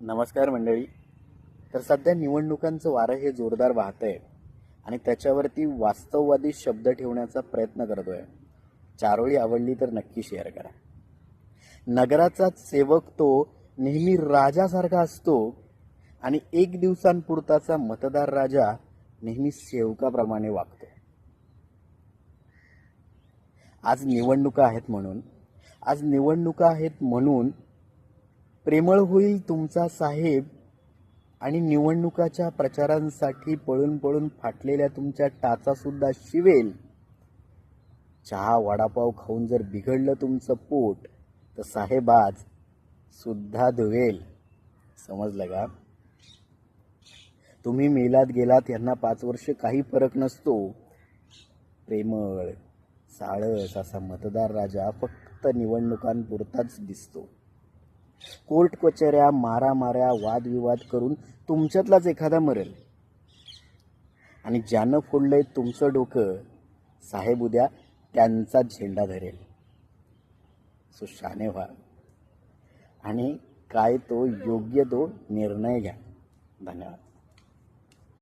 नमस्कार मंडळी. तर सध्या निवडणुकांचं वारं हे जोरदार वाहतंय आणि त्याच्यावरती वास्तववादी शब्द ठेवण्याचा प्रयत्न करतोय. चारोळी आवडली तर नक्की शेअर करा. नगराचा सेवक तो नेहमी राजासारखा असतो आणि एक दिवसांपुरताचा मतदार राजा नेहमी सेवकाप्रमाणे वागतो. आज निवडणुका आहेत म्हणून प्रेमळ होईल तुमचा साहेब आणि निवडणुकाच्या प्रचारांसाठी पळून पळून फाटलेल्या तुमच्या टाचा सुद्धा शिवेल. चहा वडापाव खाऊन जर बिघडलं तुमचं पोट तर साहेब आज सुद्धा धुवेल. समजलं का? तुम्ही मेलात गेलात यांना 5 वर्ष काही फरक नसतो. प्रेमळ साळस असा मतदार राजा फक्त निवडणुकांपुरताच दिसतो. कोर्ट कचऱ्या मारामाऱ्या वादविवाद करून तुमच्यातलाच एखादा मरेल आणि ज्यानं फोडलंय तुमचं डोकं साहेब उद्या त्यांचा झेंडा धरेल. सो शाने व्हा आणि काय तो योग्य तो निर्णय घ्या. धन्यवाद.